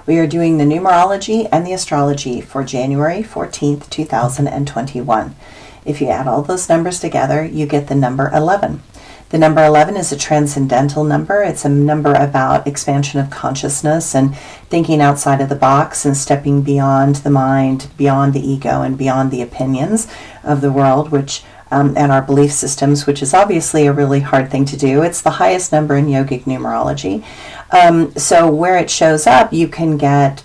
We are doing the numerology and the astrology for January 14th, 2021. If you add all those numbers together, you get the number 11. The number 11 is a transcendental number. It's a number about expansion of consciousness and thinking outside of the box and stepping beyond the mind, beyond the ego, and beyond the opinions of the world, and our belief systems, which is obviously a really hard thing to do. It's the highest number in yogic numerology. So where it shows up, you can get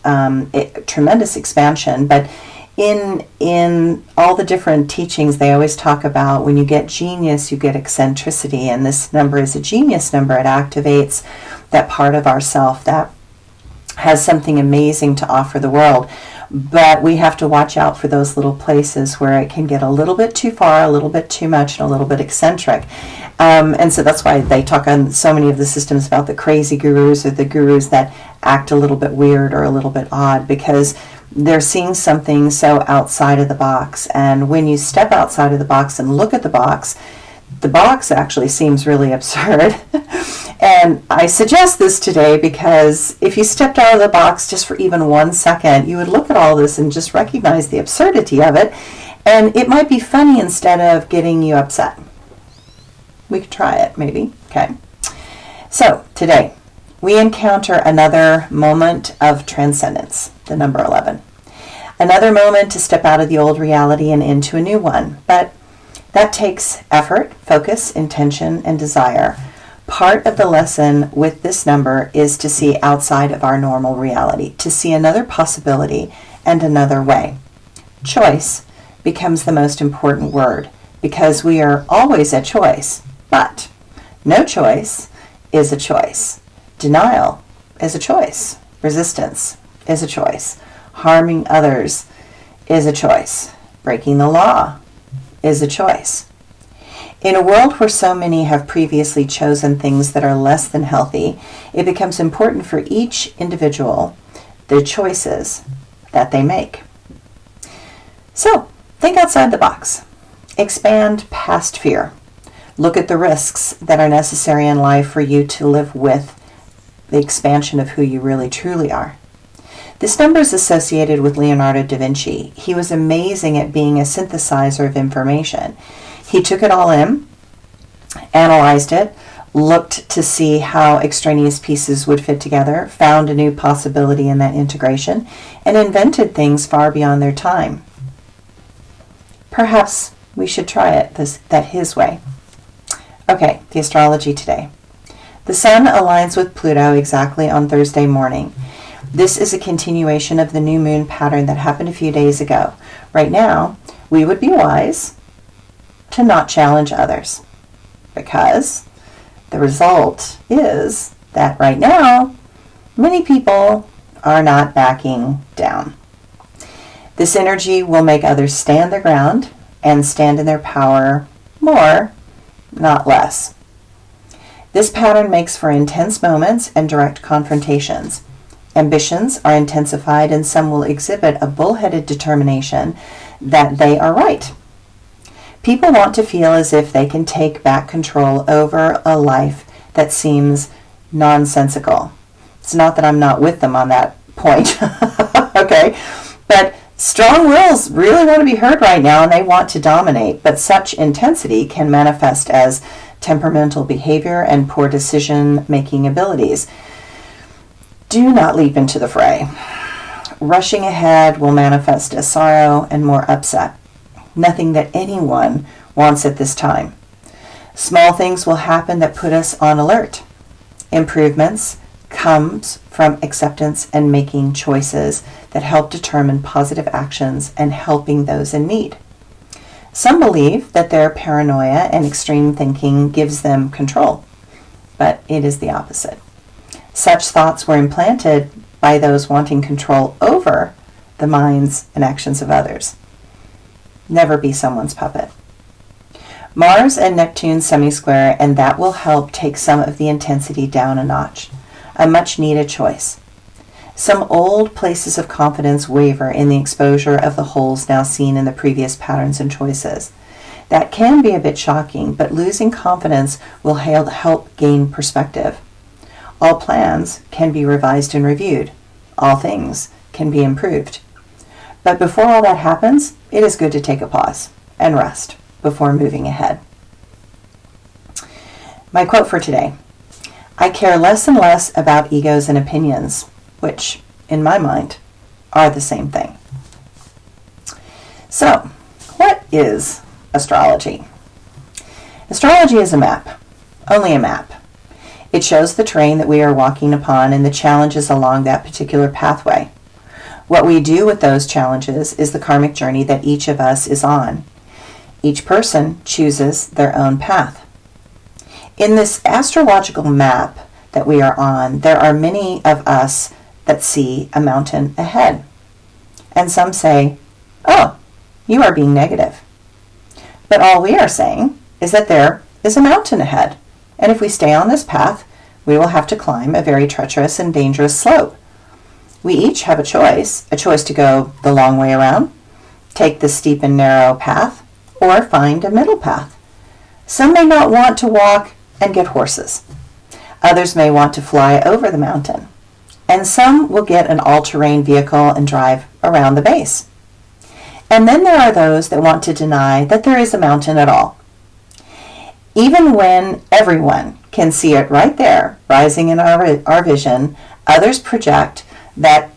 tremendous expansion, but in all the different teachings, they always talk about when you get genius, you get eccentricity, and this number is a genius number. It activates that part of ourself that has something amazing to offer the world. But we have to watch out for those little places where it can get a little bit too far, a little bit too much, and a little bit eccentric. And so that's why they talk on so many of the systems about the crazy gurus or the gurus that act a little bit weird or a little bit odd, because they're seeing something so outside of the box. And when you step outside of the box and look at the box actually seems really absurd. And I suggest this today because if you stepped out of the box just for even 1 second, you would look at all this and just recognize the absurdity of it. And it might be funny instead of getting you upset. We could try it, maybe. Okay. So today, we encounter another moment of transcendence, the number 11. Another moment to step out of the old reality and into a new one. But that takes effort, focus, intention, and desire. Part of the lesson with this number is to see outside of our normal reality, to see another possibility and another way. Choice becomes the most important word because we are always at choice, but no choice is a choice. Denial is a choice. Resistance is a choice. Harming others is a choice. Breaking the law is a choice. In a world where so many have previously chosen things that are less than healthy, it becomes important for each individual the choices that they make. So, think outside the box. Expand past fear. Look at the risks that are necessary in life for you to live with the expansion of who you really truly are. This number is associated with Leonardo da Vinci. He was amazing at being a synthesizer of information. He took it all in, analyzed it, looked to see how extraneous pieces would fit together, found a new possibility in that integration, and invented things far beyond their time. Perhaps we should try it his way. Okay, the astrology today. The Sun aligns with Pluto exactly on Thursday morning. This is a continuation of the new moon pattern that happened a few days ago. Right now, we would be wise to not challenge others, because the result is that right now, many people are not backing down. This energy will make others stand their ground and stand in their power more, not less. This pattern makes for intense moments and direct confrontations. Ambitions are intensified, and some will exhibit a bullheaded determination that they are right. People want to feel as if they can take back control over a life that seems nonsensical. It's not that I'm not with them on that point, okay? But strong wills really want to be heard right now, and they want to dominate, but such intensity can manifest as temperamental behavior and poor decision-making abilities. Do not leap into the fray. Rushing ahead will manifest as sorrow and more upset. Nothing that anyone wants at this time. Small things will happen that put us on alert. Improvements comes from acceptance and making choices that help determine positive actions and helping those in need. Some believe that their paranoia and extreme thinking gives them control, but it is the opposite. Such thoughts were implanted by those wanting control over the minds and actions of others. Never be someone's puppet. Mars and Neptune semi-square, and that will help take some of the intensity down a notch. A much needed choice. Some old places of confidence waver in the exposure of the holes now seen in the previous patterns and choices. That can be a bit shocking, but losing confidence will help gain perspective. All plans can be revised and reviewed. all things can be improved. But before all that happens, it is good to take a pause and rest before moving ahead. My quote for today: I care less and less about egos and opinions, which, in my mind, are the same thing. So, what is astrology? Astrology is a map, only a map. It shows the terrain that we are walking upon and the challenges along that particular pathway. What we do with those challenges is the karmic journey that each of us is on. Each person chooses their own path. In this astrological map that we are on, there are many of us that see a mountain ahead. And some say, "Oh, you are being negative." But all we are saying is that there is a mountain ahead, and if we stay on this path, we will have to climb a very treacherous and dangerous slope. We each have a choice to go the long way around, take the steep and narrow path, or find a middle path. Some may not want to walk and get horses. Others may want to fly over the mountain. And some will get an all-terrain vehicle and drive around the base. And then there are those that want to deny that there is a mountain at all. Even when everyone can see it right there, rising in our vision, others project that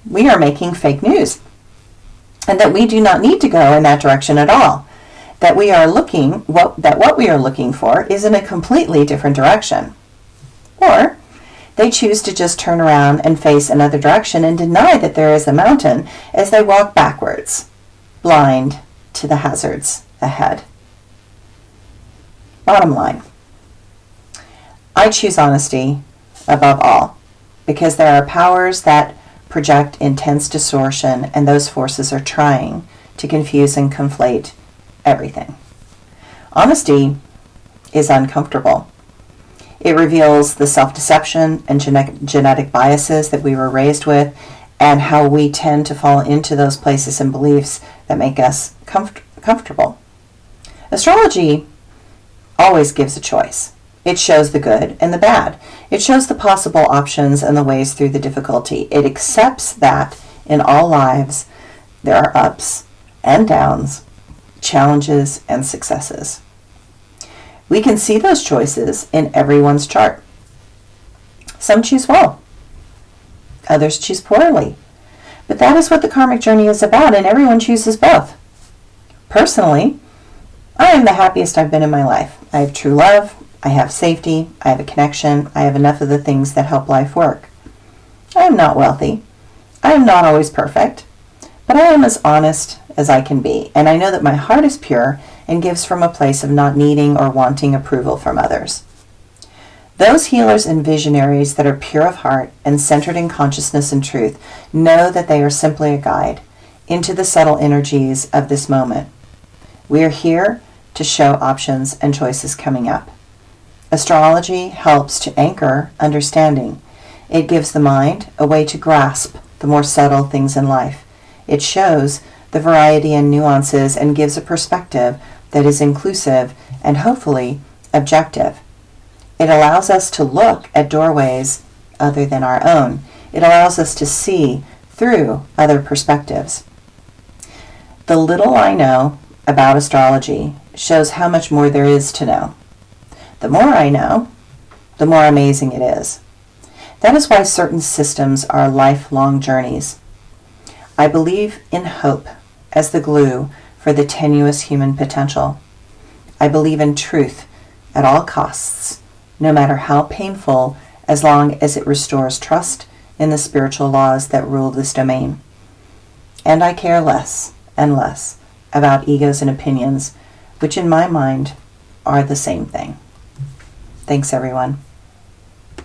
we are making fake news and that we do not need to go in that direction at all, that what we are looking for is in a completely different direction. Or they choose to just turn around and face another direction and deny that there is a mountain as they walk backwards, blind to the hazards ahead. Bottom line, I choose honesty above all because there are powers that project intense distortion, and those forces are trying to confuse and conflate everything. Honesty is uncomfortable. It reveals the self-deception and genetic biases that we were raised with and how we tend to fall into those places and beliefs that make us comfortable. Astrology always gives a choice. It shows the good and the bad. It shows the possible options and the ways through the difficulty. It accepts that in all lives there are ups and downs, challenges and successes. We can see those choices in everyone's chart. Some choose well, others choose poorly. But that is what the karmic journey is about, and everyone chooses both. Personally, I am the happiest I've been in my life. I have true love, I have safety, I have a connection, I have enough of the things that help life work. I am not wealthy. I am not always perfect, but I am as honest as I can be, and I know that my heart is pure and gives from a place of not needing or wanting approval from others. Those healers and visionaries that are pure of heart and centered in consciousness and truth know that they are simply a guide into the subtle energies of this moment. We are here to show options and choices coming up. Astrology helps to anchor understanding. It gives the mind a way to grasp the more subtle things in life. It shows the variety and nuances and gives a perspective that is inclusive and hopefully objective. It allows us to look at doorways other than our own. It allows us to see through other perspectives. The little I know about astrology shows how much more there is to know. The more I know, the more amazing it is. That is why certain systems are lifelong journeys. I believe in hope as the glue for the tenuous human potential. I believe in truth at all costs, no matter how painful, as long as it restores trust in the spiritual laws that rule this domain. And I care less and less about egos and opinions, which in my mind are the same thing. Thanks, everyone.